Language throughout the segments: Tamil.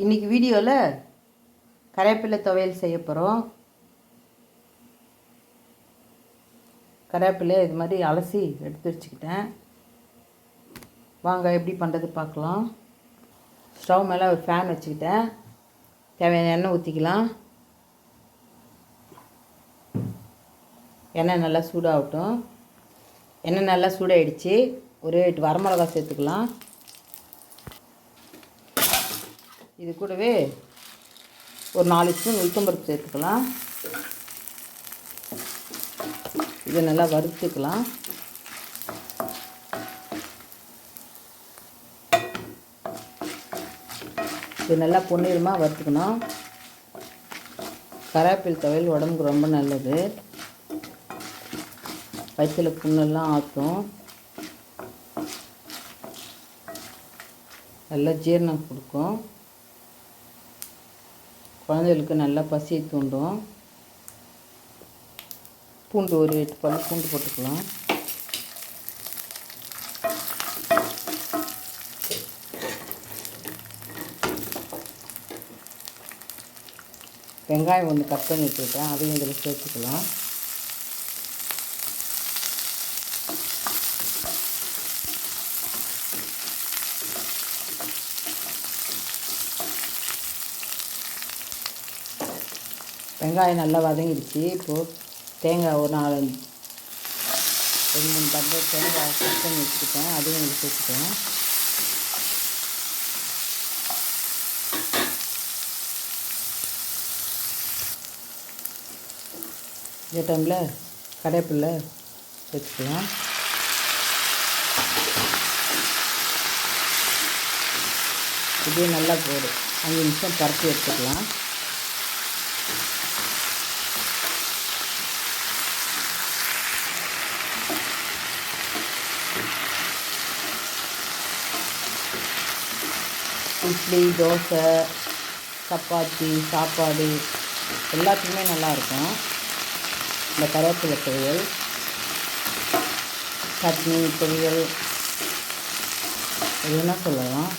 இன்றைக்கி வீடியோவில் கருவேப்பிலை துவையல் செய்ய போகிறோம். கருவேப்பிலை இது மாதிரி அலசி எடுத்து வச்சுக்கிட்டேன். வாங்க எப்படி பண்ணுறது பார்க்கலாம். ஸ்டவ் மேலே ஒரு ஃபேன் வச்சுக்கிட்டேன். தேவையான எண்ணெய் ஊற்றிக்கலாம். எண்ணெய் நல்லா சூடாகட்டும். எண்ணெய் நல்லா சூடாகிடுச்சு. ஒரு 8 வரமிளகா சேர்த்துக்கலாம். இது கூடவே ஒரு 4 ஸ்பூன் உளுத்தம்பருப்பு சேர்த்துக்கலாம். இதை நல்லா வறுத்துக்கலாம். இது நல்லா பொன்னிறமாக வறுத்துக்கணும். கருவேப்பிலை துவையல் உடம்புக்கு ரொம்ப நல்லது. வயிற்றில் புண்ணெல்லாம் ஆற்றும். நல்லா ஜீரணம் கொடுக்கும். குழந்தைகளுக்கு நல்லா பசியை தூண்டும். பூண்டு ஒரு 8 பல் பூண்டு போட்டுக்கலாம். வெங்காயம் ஒன்று கட் பண்ணி வச்சுருக்கேன், அதையும் இதில் சேர்த்துக்கலாம். வெங்காயம் நல்லா வதங்கிடுச்சு. இப்போது தேங்காய் ஒரு 4-3 டப்பா தேங்காய் கட் பண்ணி வச்சுக்கிட்டேன், அதையும் இதில் சேர்த்துக்கிறேன். இந்த டைமில் கருவேப்பிலை சேர்த்துக்கலாம். இதே நல்லா போடும். 5 நிமிஷம் பரப்பி எடுத்துக்கலாம். இட்லி, தோசை, சப்பாத்தி, சாப்பாடு எல்லாத்துக்குமே நல்லாயிருக்கும் இந்த கருவேப்பிலை துவையல். சட்னி, பொரியல் எதுனா சொல்லலாம்.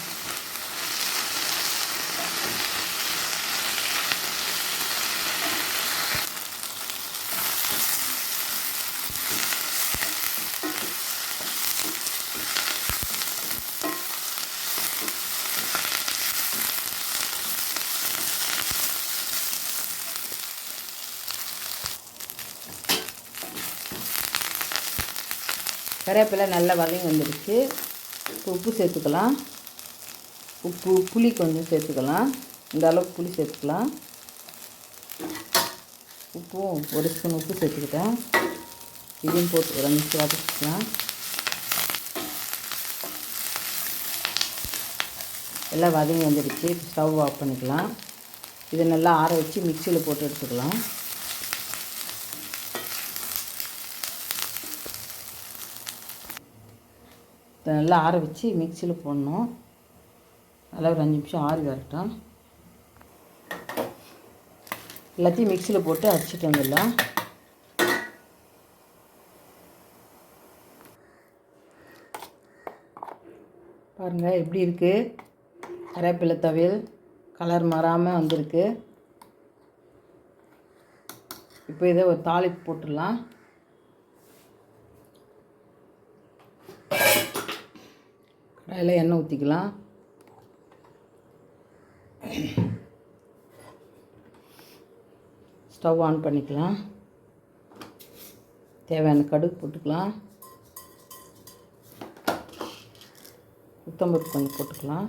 கருவேப்பிலை நல்லா வதங்கி வந்துடுச்சு. உப்பு சேர்த்துக்கலாம். புளி கொஞ்சம் சேர்த்துக்கலாம். இந்த அளவுக்கு புளி சேர்த்துக்கலாம். உப்பும் 1 ஸ்பூன் உப்பு சேர்த்துக்கிட்டேன். இதையும் போட்டு ஒரு 5 நிமிஷம் வதக்கிக்கலாம். எல்லாம் வதங்கி வந்துடுச்சு. ஸ்டவ் ஆஃப் பண்ணிக்கலாம். இதை நல்லா ஆற வச்சு மிக்சியில் போட்டு எடுத்துக்கலாம். நல்லா ஆற வச்சு மிக்சியில் போடணும். நல்லா ஒரு 5 நிமிஷம் ஆறி வரட்டும். எல்லாத்தையும் மிக்சியில் போட்டு அடிச்சிட்டு வந்துடலாம். பாருங்கள் எப்படி இருக்குது. கருவேப்பிலை துவையல் கலர் மாறாமல் வந்திருக்கு. இப்போ இதை ஒரு தாளிப்பு போட்டுடலாம். கடாயில் எண்ணெய் ஊற்றிக்கலாம். ஸ்டவ் ஆன் பண்ணிக்கலாம். தேவையான கடுகு போட்டுக்கலாம். உளுத்தம்பருப்பு கொஞ்சம் போட்டுக்கலாம்.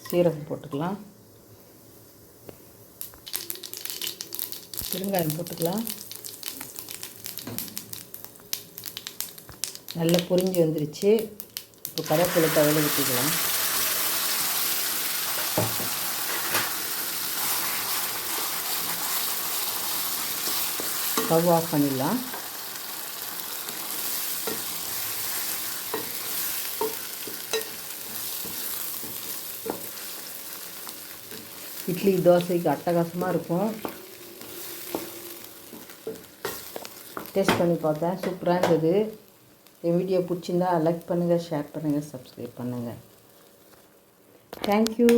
சீரகம் போட்டுக்கலாம். பெருங்காயம் போட்டுக்கலாம். நல்லா பொரிஞ்சு வந்துருச்சு. இப்போ கருவேப்பிலை துவையல் ஊற்றிக்கலாம். ஸ்டவ் ஆஃப் பண்ணிடலாம். இட்லி, தோசைக்கு அட்டகாசமாக இருக்கும். டேஸ்ட் பண்ணி பார்த்தேன், சூப்பராக இருந்தது. என் வீடியோ பிடிச்சிருந்தா லைக் பண்ணுங்கள், ஷேர் பண்ணுங்கள், சப்ஸ்கிரைப் பண்ணுங்கள். தேங்க்யூ.